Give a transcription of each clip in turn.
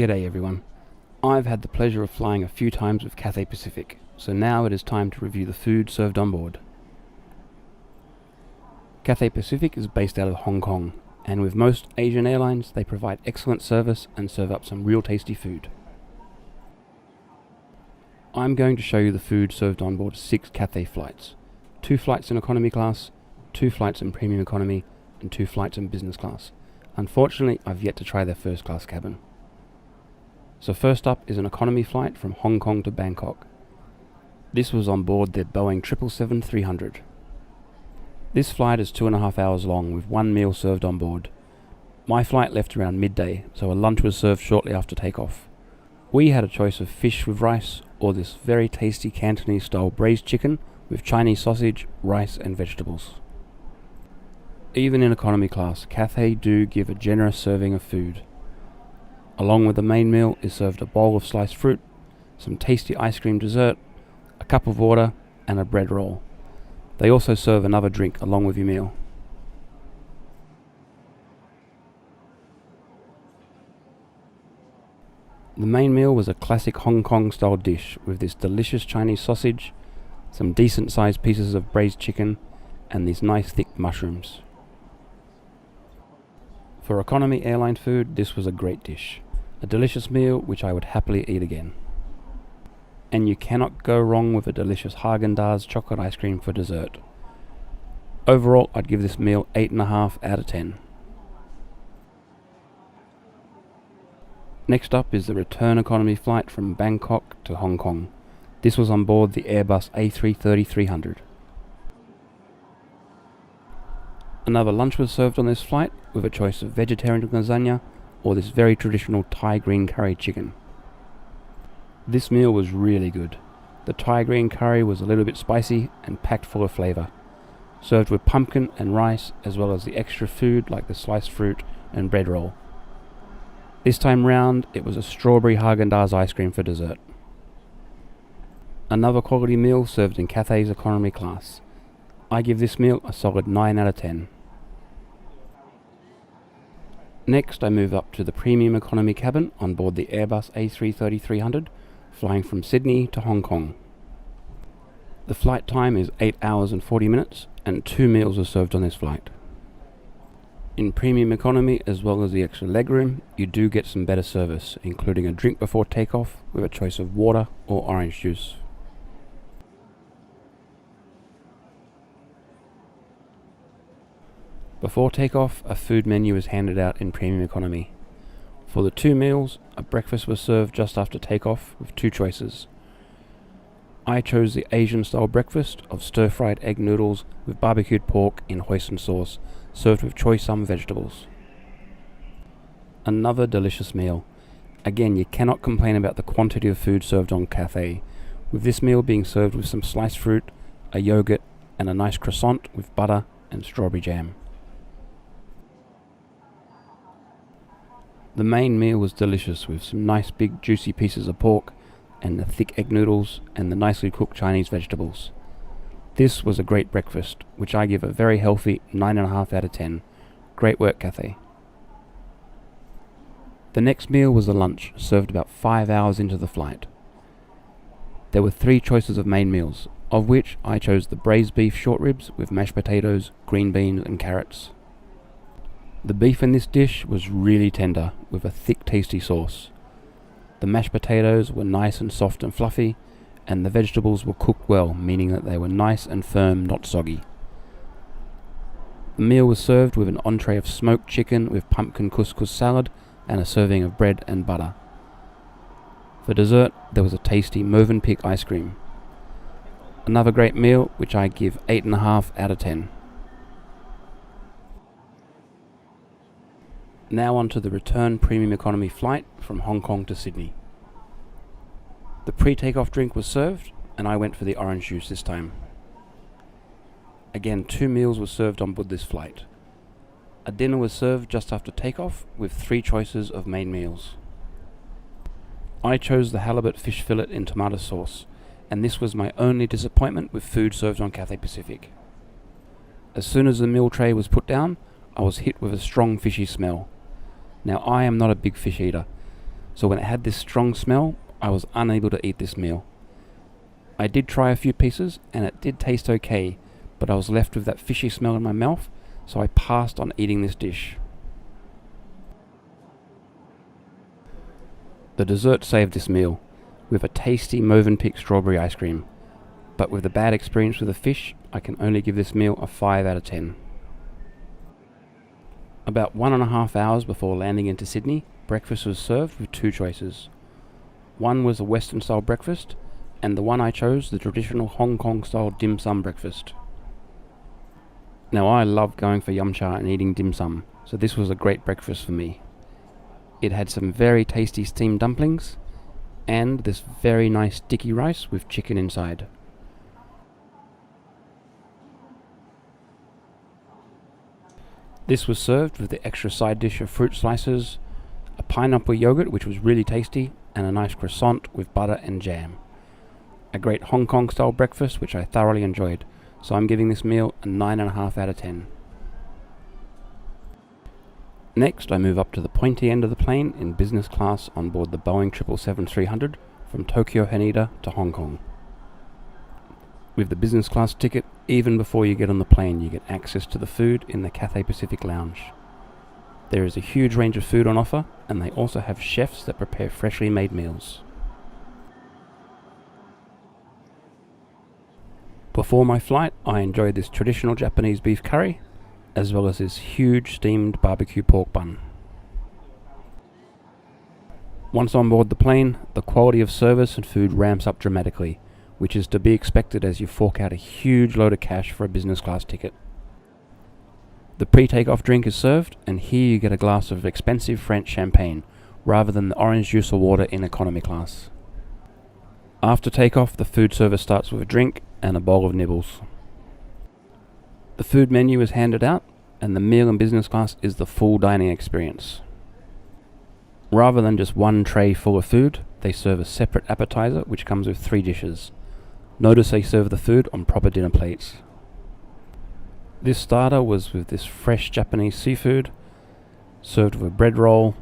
G'day everyone. I've had the pleasure of flying a few times with Cathay Pacific, so now it is time to review the food served on board. Cathay Pacific is based out of Hong Kong, and with most Asian airlines they provide excellent service and serve up some real tasty food. I'm going to show you the food served on board 6 Cathay flights. 2 flights in economy class, 2 flights in premium economy, and 2 flights in business class. Unfortunately, I've yet to try their first class cabin. So first up is an economy flight from Hong Kong to Bangkok. This was on board their Boeing 777-300. This flight is 2.5 hours long with 1 meal served on board. My flight left around midday, so a lunch was served shortly after takeoff. We had a choice of fish with rice or this very tasty Cantonese style braised chicken with Chinese sausage, rice and vegetables. Even in economy class, Cathay do give a generous serving of food. Along with the main meal is served a bowl of sliced fruit, some tasty ice cream dessert, a cup of water and a bread roll. They also serve another drink along with your meal. The main meal was a classic Hong Kong style dish with this delicious Chinese sausage, some decent sized pieces of braised chicken and these nice thick mushrooms. For economy airline food, this was a great dish. A delicious meal which I would happily eat again. And you cannot go wrong with a delicious Häagen-Dazs chocolate ice cream for dessert. Overall, I'd give this meal 8.5 out of 10. Next up is the return economy flight from Bangkok to Hong Kong. This was on board the Airbus A330-300. Another lunch was served on this flight with a choice of vegetarian lasagna or this very traditional Thai green curry chicken. This meal was really good. The Thai green curry was a little bit spicy and packed full of flavour. Served with pumpkin and rice as well as the extra food like the sliced fruit and bread roll. This time round it was a strawberry Häagen-Dazs ice cream for dessert. Another quality meal served in Cathay's economy class. I give this meal a solid 9 out of 10. Next I move up to the premium economy cabin on board the Airbus A330-300, flying from Sydney to Hong Kong. The flight time is 8 hours and 40 minutes and 2 meals are served on this flight. In premium economy as well as the extra legroom, you do get some better service, including a drink before takeoff with a choice of water or orange juice. Before takeoff, a food menu is handed out in premium economy. For the 2 meals, a breakfast was served just after takeoff with 2 choices. I chose the Asian style breakfast of stir-fried egg noodles with barbecued pork in hoisin sauce, served with choice sum vegetables. Another delicious meal. Again, you cannot complain about the quantity of food served on Cathay, with this meal being served with some sliced fruit, a yogurt and a nice croissant with butter and strawberry jam. The main meal was delicious with some nice big juicy pieces of pork and the thick egg noodles and the nicely cooked Chinese vegetables. This was a great breakfast, which I give a very healthy 9.5 out of 10. Great work, Cathay. The next meal was a lunch, served about 5 hours into the flight. There were 3 choices of main meals, of which I chose the braised beef short ribs with mashed potatoes, green beans and carrots. The beef in this dish was really tender, with a thick tasty sauce. The mashed potatoes were nice and soft and fluffy, and the vegetables were cooked well, meaning that they were nice and firm, not soggy. The meal was served with an entree of smoked chicken with pumpkin couscous salad and a serving of bread and butter. For dessert, there was a tasty Mövenpick ice cream. Another great meal, which I give 8.5 out of 10. Now on to the return premium economy flight from Hong Kong to Sydney. The pre-takeoff drink was served and I went for the orange juice this time. Again, 2 meals were served on board this flight. A dinner was served just after takeoff with 3 choices of main meals. I chose the halibut fish fillet in tomato sauce, and this was my only disappointment with food served on Cathay Pacific. As soon as the meal tray was put down, I was hit with a strong fishy smell. Now I am not a big fish eater, so when it had this strong smell, I was unable to eat this meal. I did try a few pieces and it did taste okay, but I was left with that fishy smell in my mouth, so I passed on eating this dish. The dessert saved this meal, with a tasty Mövenpick strawberry ice cream, but with the bad experience with the fish, I can only give this meal a 5 out of 10. About 1.5 hours before landing into Sydney, breakfast was served with two choices. One was a Western style breakfast, and the one I chose, the traditional Hong Kong style dim sum breakfast. Now I love going for yum cha and eating dim sum, so this was a great breakfast for me. It had some very tasty steamed dumplings, and this very nice sticky rice with chicken inside. This was served with the extra side dish of fruit slices, a pineapple yogurt which was really tasty, and a nice croissant with butter and jam. A great Hong Kong style breakfast which I thoroughly enjoyed, so I'm giving this meal a 9.5 out of 10. Next I move up to the pointy end of the plane in business class on board the Boeing 777-300 from Tokyo Haneda to Hong Kong. With the business class ticket, even before you get on the plane, you get access to the food in the Cathay Pacific Lounge. There is a huge range of food on offer, and they also have chefs that prepare freshly made meals. Before my flight, I enjoyed this traditional Japanese beef curry, as well as this huge steamed barbecue pork bun. Once on board the plane, the quality of service and food ramps up dramatically, which is to be expected as you fork out a huge load of cash for a business class ticket. The pre-takeoff drink is served, and here you get a glass of expensive French champagne, rather than the orange juice or water in economy class. After takeoff, the food service starts with a drink and a bowl of nibbles. The food menu is handed out, and the meal in business class is the full dining experience. Rather than just one tray full of food, they serve a separate appetizer which comes with 3 dishes. Notice they serve the food on proper dinner plates. This starter was with this fresh Japanese seafood, served with a bread roll,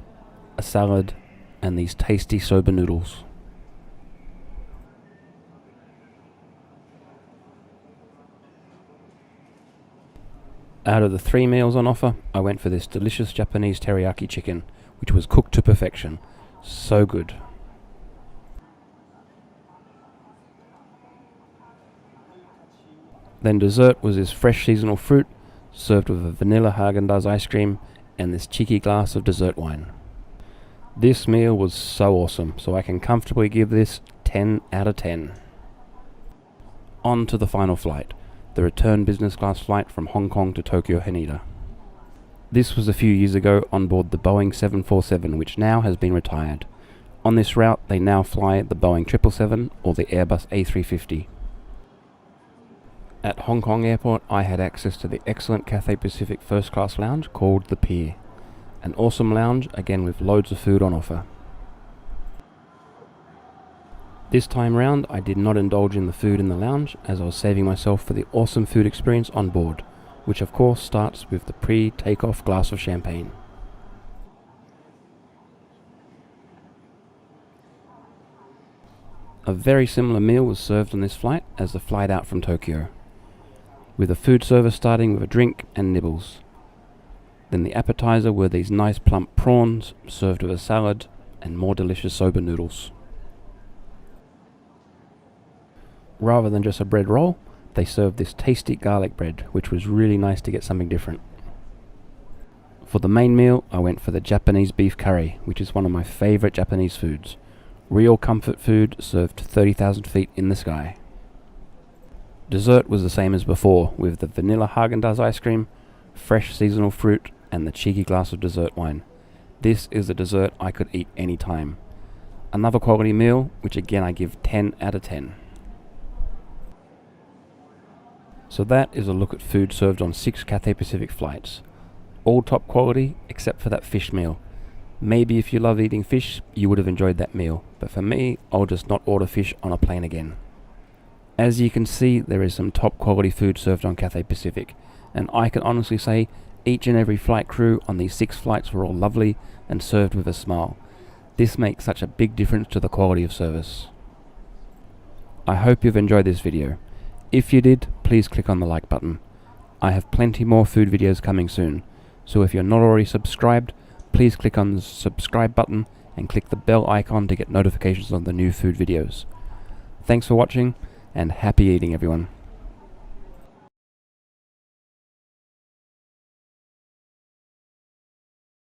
a salad, and these tasty soba noodles. Out of the 3 meals on offer, I went for this delicious Japanese teriyaki chicken, which was cooked to perfection. So good. Then dessert was this fresh seasonal fruit, served with a vanilla Haagen-Dazs ice cream and this cheeky glass of dessert wine. This meal was so awesome, so I can comfortably give this 10 out of 10. On to the final flight, the return business class flight from Hong Kong to Tokyo Haneda. This was a few years ago on board the Boeing 747, which now has been retired. On this route, they now fly the Boeing 777 or the Airbus A350. At Hong Kong Airport, I had access to the excellent Cathay Pacific first class lounge called The Pier. An awesome lounge, again with loads of food on offer. This time round, I did not indulge in the food in the lounge, as I was saving myself for the awesome food experience on board, which of course starts with the pre-takeoff glass of champagne. A very similar meal was served on this flight as the flight out from Tokyo, with the food service starting with a drink and nibbles. Then the appetizer were these nice plump prawns served with a salad and more delicious soba noodles. Rather than just a bread roll, they served this tasty garlic bread, which was really nice to get something different. For the main meal, I went for the Japanese beef curry, which is one of my favourite Japanese foods. Real comfort food served 30,000 feet in the sky. Dessert was the same as before, with the vanilla Haagen-Dazs ice cream, fresh seasonal fruit, and the cheeky glass of dessert wine. This is a dessert I could eat any time. Another quality meal, which again I give 10 out of 10. So that is a look at food served on 6 Cathay Pacific flights. All top quality except for that fish meal. Maybe if you love eating fish, you would have enjoyed that meal, but for me, I'll just not order fish on a plane again. As you can see, there is some top quality food served on Cathay Pacific, and I can honestly say each and every flight crew on these 6 flights were all lovely and served with a smile. This makes such a big difference to the quality of service. I hope you've enjoyed this video. If you did, please click on the like button. I have plenty more food videos coming soon, so if you're not already subscribed, please click on the subscribe button and click the bell icon to get notifications on the new food videos. Thanks for watching, and happy eating everyone.